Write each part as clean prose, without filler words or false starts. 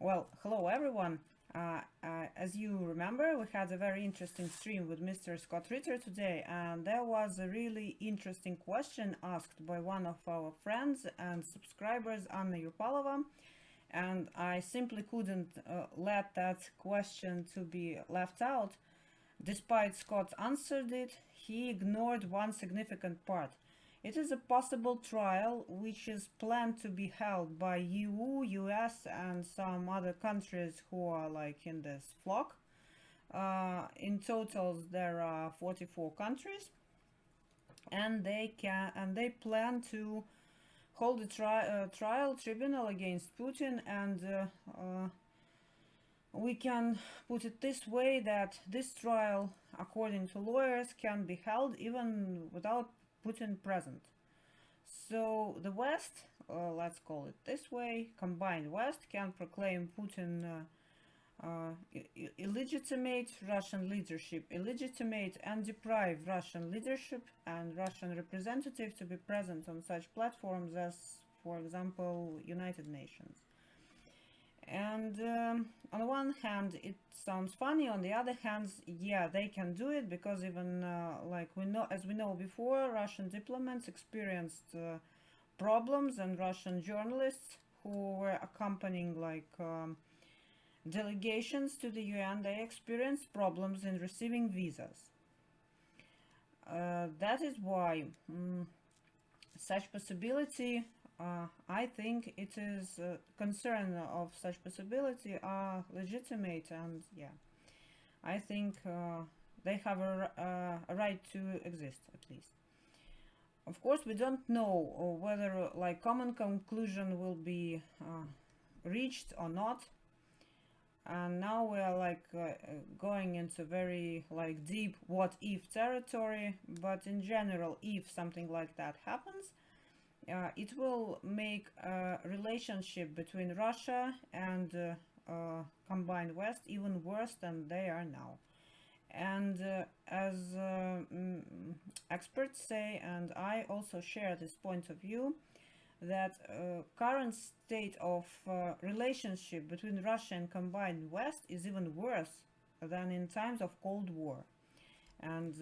Well, hello everyone. As you remember, we had a very interesting stream with Mr. Scott Ritter today, and there was a really interesting question asked by one of our friends and subscribers, Anna Yurpalova, and I simply couldn't let that question to be left out. Despite Scott answered it, he ignored one significant part. It is a possible trial which is planned to be held by EU, US, and some other countries who are like in this flock. In total, there are 44 countries, and they plan to hold a trial tribunal against Putin, and we can put it this way that this trial, according to lawyers, can be held even without Putin present. So the West, let's call it this way, combined West, can proclaim Putin illegitimate Russian leadership, illegitimate and deprive Russian leadership and Russian representative to be present on such platforms as, for example, United Nations. And on the one hand, it sounds funny. On the other hand, yeah, they can do it because even like as we know before, Russian diplomats experienced problems, and Russian journalists who were accompanying delegations to the UN, they experienced problems in receiving visas. That is why such possibility. I think it is concern of such possibility are legitimate, and yeah, I think they have a right to exist at least. Of course, we don't know whether like common conclusion will be reached or not. And now we are like going into very like deep what if territory, but in general, if something like that happens, it will make a relationship between Russia and combined West even worse than they are now. And as experts say, and I also share this point of view, that current state of relationship between Russia and combined West is even worse than in times of Cold War. And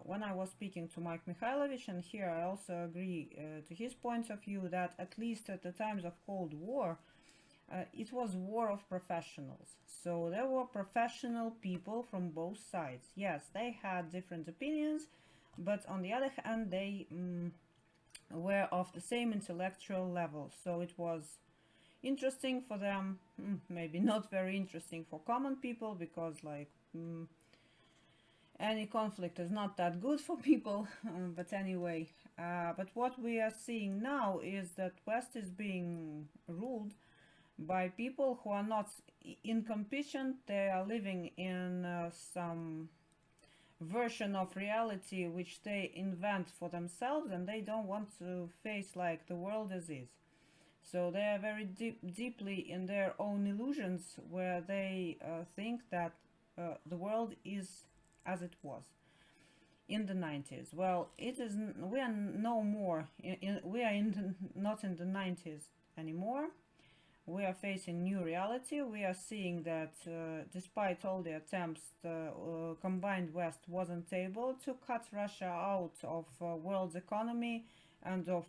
when I was speaking to Mike Mikhailovich, and here I also agree to his point of view, that at least at the times of Cold War, it was war of professionals. So there were professional people from both sides. Yes, they had different opinions, but on the other hand, they were of the same intellectual level. So it was interesting for them, maybe not very interesting for common people, because any conflict is not that good for people, but anyway. But what we are seeing now is that West is being ruled by people who are not incompetent. They are living in some version of reality which they invent for themselves, and they don't want to face like the world as is. So they are very deeply in their own illusions, where they think that the world is as it was in the 90s. Well, it is. We are no more. We are not in the 90s anymore. We are facing new reality. We are seeing that despite all the attempts, the combined West wasn't able to cut Russia out of world's economy and of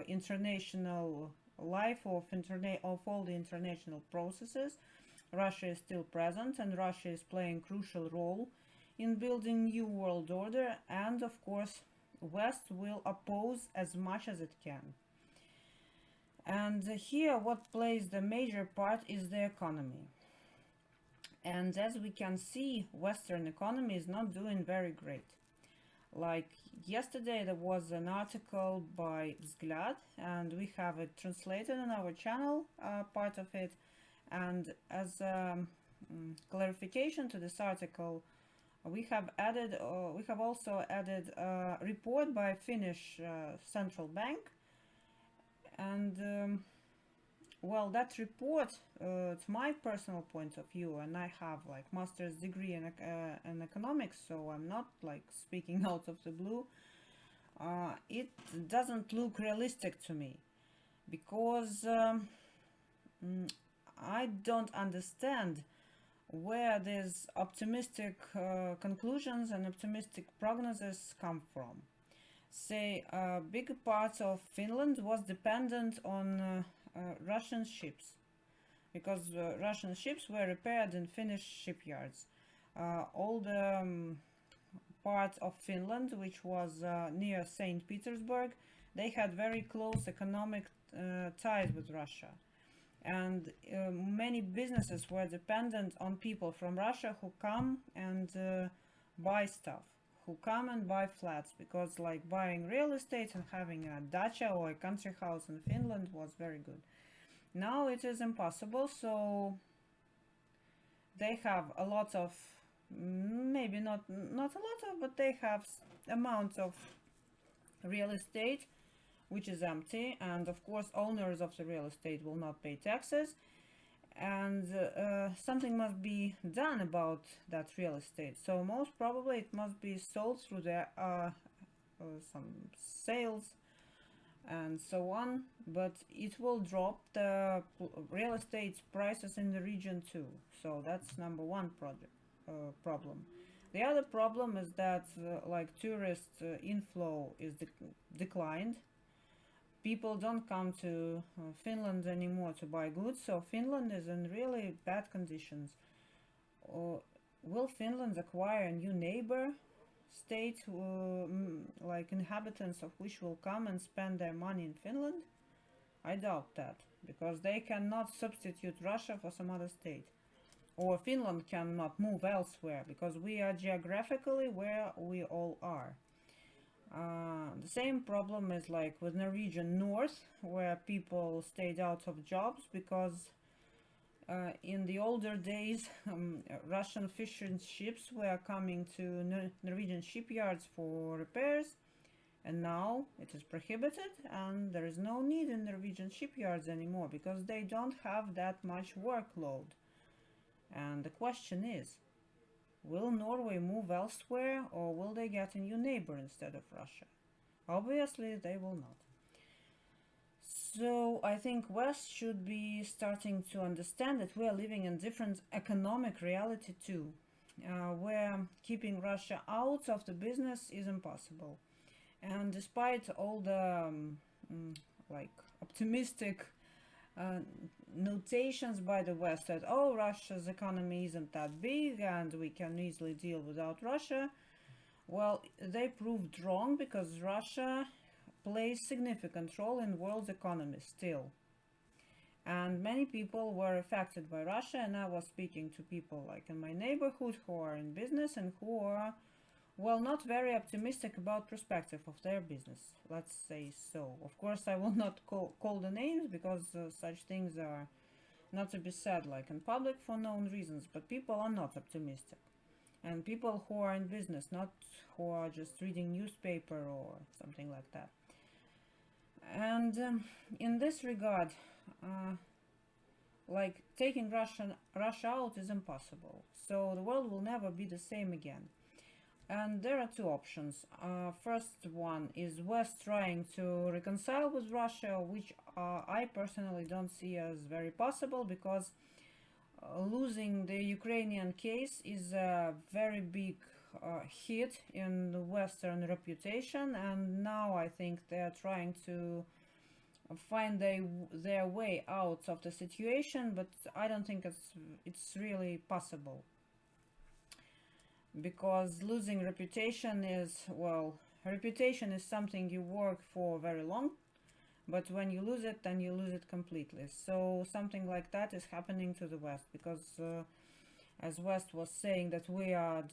international life, of all the international processes. Russia is still present, and Russia is playing a crucial role in building new world order, and of course West will oppose as much as it can. And here what plays the major part is the economy. And as we can see, Western economy is not doing very great. Like yesterday there was an article by Vzгляд, and we have it translated on our channel, part of it. And as clarification to this article, we have also added a report by Finnish Central Bank. And well, that report, it's my personal point of view, and I have like master's degree in economics, so I'm not like speaking out of the blue. It doesn't look realistic to me, because I I don't understand where these optimistic conclusions and optimistic prognosis come from. Say, big parts of Finland was dependent on Russian ships, because Russian ships were repaired in Finnish shipyards. All the part of Finland, which was near St. Petersburg, they had very close economic ties with Russia. And many businesses were dependent on people from Russia who come and buy stuff, who come and buy flats, because like buying real estate and having a dacha or a country house in Finland was very good. Now it is impossible, so they have a lot of, maybe not a lot of, but they have amounts of real estate which is empty, and of course owners of the real estate will not pay taxes, and something must be done about that real estate. So most probably it must be sold through the some sales and so on, but it will drop the real estate prices in the region too. So that's number one problem. The other problem is that like tourist inflow is declined. People don't come to Finland anymore to buy goods, so Finland is in really bad conditions. Will Finland acquire a new neighbor state, like inhabitants of which will come and spend their money in Finland? I doubt that, because they cannot substitute Russia for some other state. Or Finland cannot move elsewhere, because we are geographically where we all are. The same problem is like with Norwegian North, where people stayed out of jobs because in the older days Russian fishing ships were coming to Norwegian shipyards for repairs, and now it is prohibited and there is no need in Norwegian shipyards anymore because they don't have that much workload. And the question is, will Norway move elsewhere, or will they get a new neighbor instead of Russia? Obviously they will not. So I think West should be starting to understand that we are living in different economic reality too, where keeping Russia out of the business is impossible. And despite all the like optimistic notations by the West that, oh, Russia's economy isn't that big and we can easily deal without Russia, well, they proved wrong, because Russia plays significant role in world's economy still. And many people were affected by Russia, and I was speaking to people like in my neighborhood who are in business and who are, well, not very optimistic about perspective of their business, let's say so. Of course, I will not call the names, because such things are not to be said like in public for known reasons, but people are not optimistic. And people who are in business, not who are just reading newspaper or something like that. And in this regard, like taking Russia out is impossible. So the world will never be the same again. And there are two options. First one is West trying to reconcile with Russia, which I personally don't see as very possible, because losing the Ukrainian case is a very big hit in the Western reputation, and now I think they are trying to find their way out of the situation, but I don't think it's really possible. Because losing reputation is, well, reputation is something you work for very long, but when you lose it, then you lose it completely. So something like that is happening to the West, because as West was saying that we are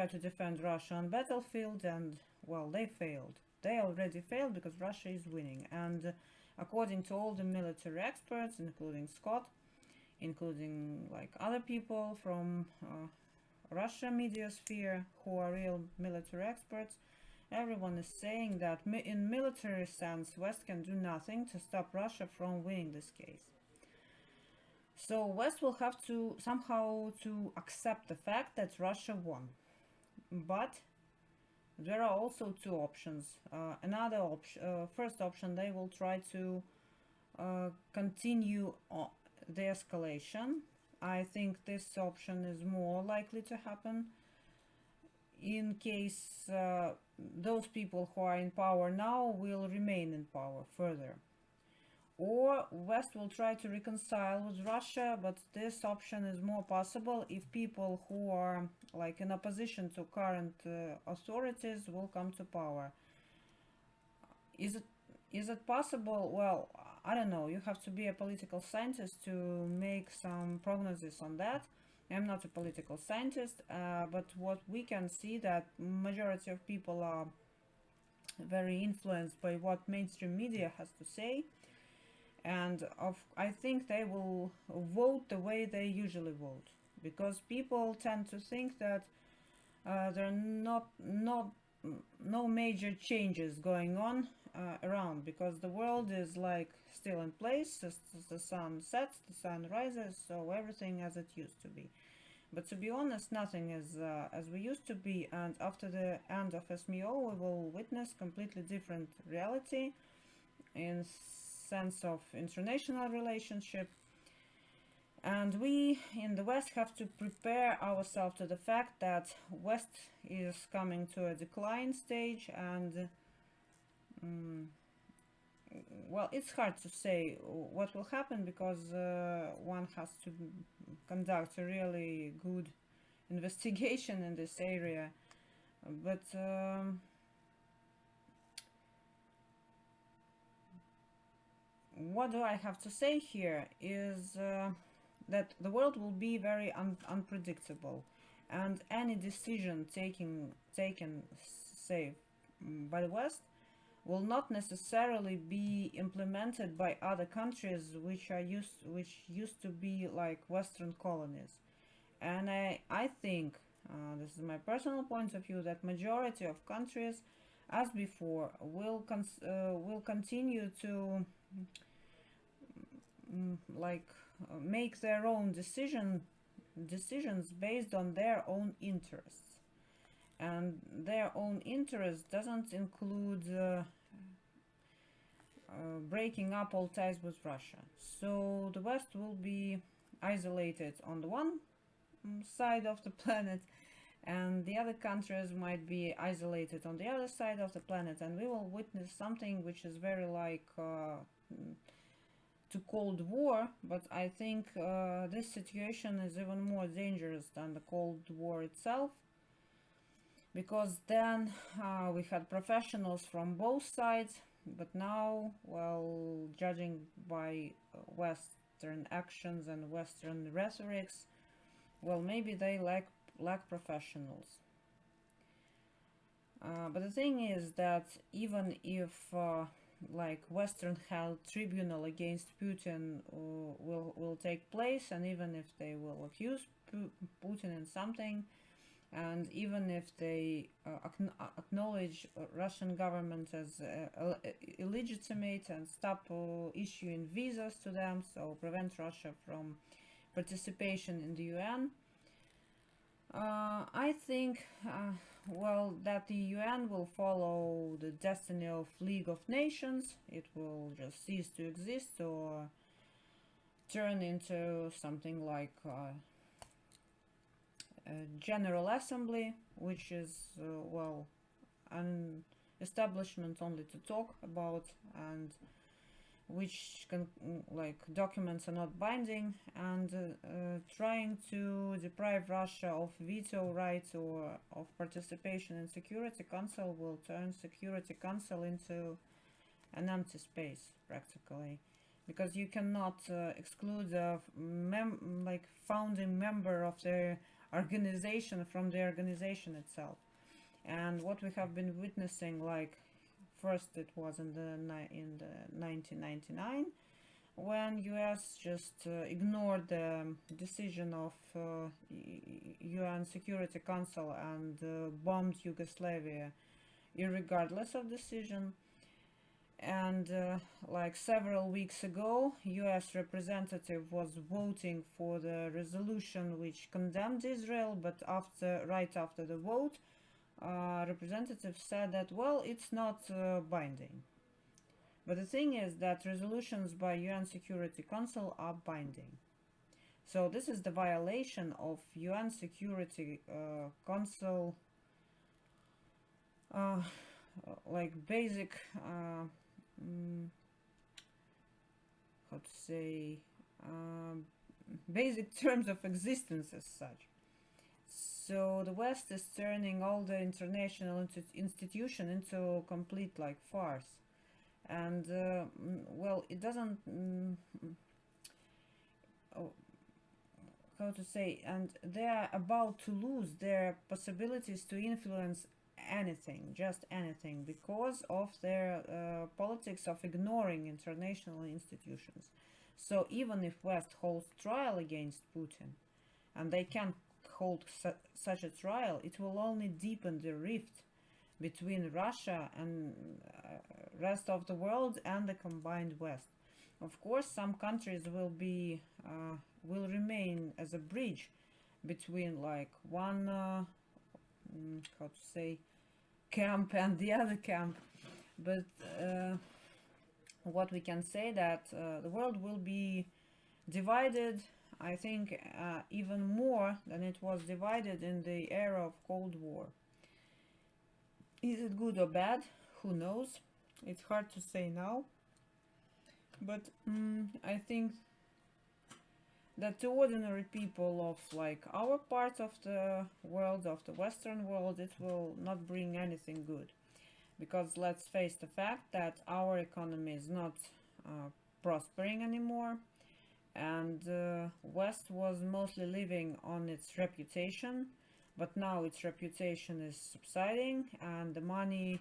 to defend Russia on battlefield, and well, they failed. They already failed because Russia is winning. And according to all the military experts, including Scott, including like other people from Russia media sphere who are real military experts, everyone is saying that in military sense West can do nothing to stop Russia from winning this case. So West will have to somehow to accept the fact that Russia won. But there are also two options. First option, they will try to continue de-escalation. I think this option is more likely to happen in case those people who are in power now will remain in power further. Or West will try to reconcile with Russia, but this option is more possible if people who are like in opposition to current authorities will come to power. Is it possible? Well, I don't know. You have to be a political scientist to make some prognosis on that. I'm not a political scientist, but what we can see that majority of people are very influenced by what mainstream media has to say, and I think they will vote the way they usually vote, because people tend to think that there are no major changes going on around, because the world is like still in place. The sun sets, the sun rises, so everything as it used to be. But to be honest, nothing is as we used to be, and after the end of SMO we will witness completely different reality in sense of international relationship. And we in the West have to prepare ourselves to the fact that West is coming to a decline stage, and well, it's hard to say what will happen, because one has to conduct a really good investigation in this area. But what do I have to say here is that the world will be very unpredictable, and any decision taken, say, by the West will not necessarily be implemented by other countries which used to be like Western colonies. And I think this is my personal point of view, that majority of countries, as before, will continue to make their own decisions based on their own interests, and their own interest doesn't include breaking up all ties with Russia. So the West will be isolated on the one side of the planet, and the other countries might be isolated on the other side of the planet, and we will witness something which is very like to Cold War. But I think this situation is even more dangerous than the Cold War itself, because then we had professionals from both sides, but now, well, judging by Western actions and Western rhetorics, well, maybe they lack professionals. But the thing is that even if like Western held tribunal against Putin will take place, and even if they will accuse Putin in something, and even if they acknowledge Russian government as illegitimate and stop issuing visas to them, so prevent Russia from participation in the UN, I think well, that the UN will follow the destiny of League of Nations. It will just cease to exist, or turn into something like a General Assembly, which is well, an establishment only to talk about, and which can, like, documents are not binding, and trying to deprive Russia of veto rights or of participation in Security Council will turn Security Council into an empty space practically, because you cannot exclude a founding member of the organization from the organization itself. And what we have been witnessing, like, first it was in the 1999, when US just ignored the decision of UN Security Council and bombed Yugoslavia irregardless of decision. And like several weeks ago, US representative was voting for the resolution which condemned Israel, but right after the vote, representative said that, well, it's not binding. But the thing is that resolutions by UN Security Council are binding. So this is the violation of UN Security Council, like basic, how to say, basic terms of existence as such. So the West is turning all the international institution into complete like farce, and well, it doesn't. Oh, how to say, and they are about to lose their possibilities to influence anything, just anything, because of their politics of ignoring international institutions. So even if West holds trial against Putin, and they can hold such a trial, it will only deepen the rift between Russia and rest of the world and the combined West. Of course, some countries will remain as a bridge between like one how to say, camp and the other camp, but what we can say that the world will be divided, I think, even more than it was divided in the era of Cold War. Is it good or bad? Who knows? It's hard to say now, but I think that to ordinary people of like our part of the world, of the Western world, it will not bring anything good, because let's face the fact that our economy is not prospering anymore, and West was mostly living on its reputation, but now its reputation is subsiding, and the money,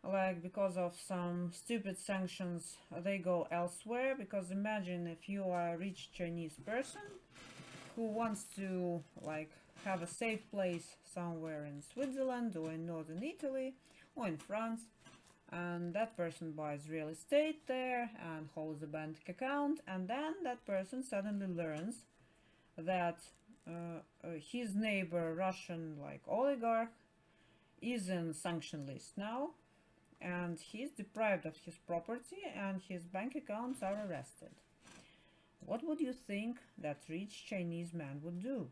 like because of some stupid sanctions, they go elsewhere. Because imagine if you are a rich Chinese person who wants to like have a safe place somewhere in Switzerland or in northern Italy or in France, and that person buys real estate there and holds a bank account, and then that person suddenly learns that his neighbor, Russian like oligarch, is in sanction list now, and he's deprived of his property and his bank accounts are arrested. What would you think that rich Chinese man would do?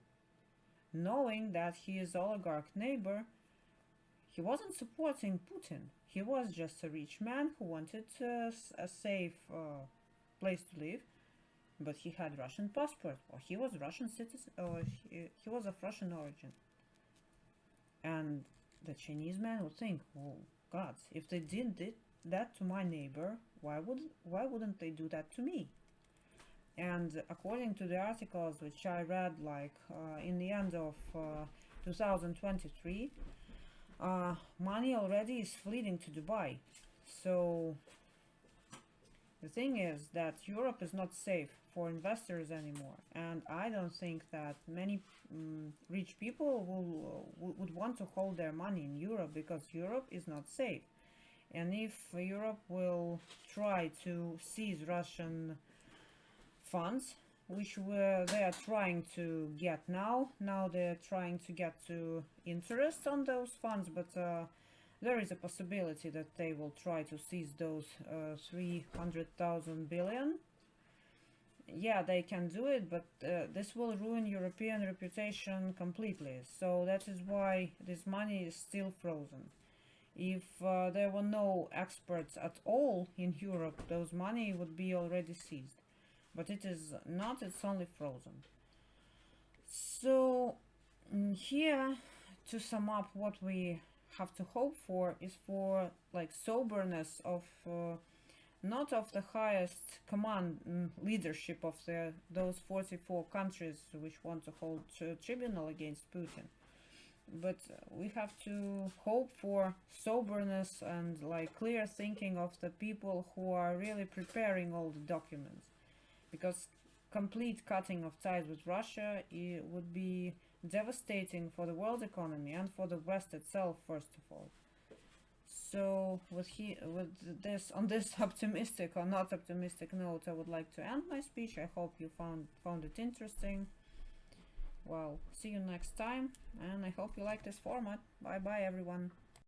Knowing that his oligarch neighbor, he wasn't supporting Putin. He was just a rich man who wanted a safe place to live, but he had Russian passport, or he was Russian citizen, or he was of Russian origin. And the Chinese man would think, oh, God, if they did that to my neighbor, why wouldn't they do that to me? And according to the articles which I read, like in the end of 2023, money already is fleeing to Dubai. So the thing is that Europe is not safe for investors anymore, and I don't think that many rich people would want to hold their money in Europe, because Europe is not safe. And if Europe will try to seize Russian funds, which they are trying to get now they're trying to get to interest on those funds, but there is a possibility that they will try to seize those 300,000 billion. Yeah, they can do it, but this will ruin European reputation completely. So that is why this money is still frozen. If there were no experts at all in Europe, those money would be already seized. But it is not, it's only frozen. So here, to sum up, what we have to hope for is for like soberness of not of the highest command leadership of those 44 countries which want to hold tribunal against Putin, but we have to hope for soberness and like clear thinking of the people who are really preparing all the documents, because complete cutting of ties with Russia would be devastating for the world economy and for the West itself, first of all. So on this optimistic or not optimistic note, I would like to end my speech. I hope you found it interesting. Well, see you next time, and I hope you like this format. Bye bye, everyone.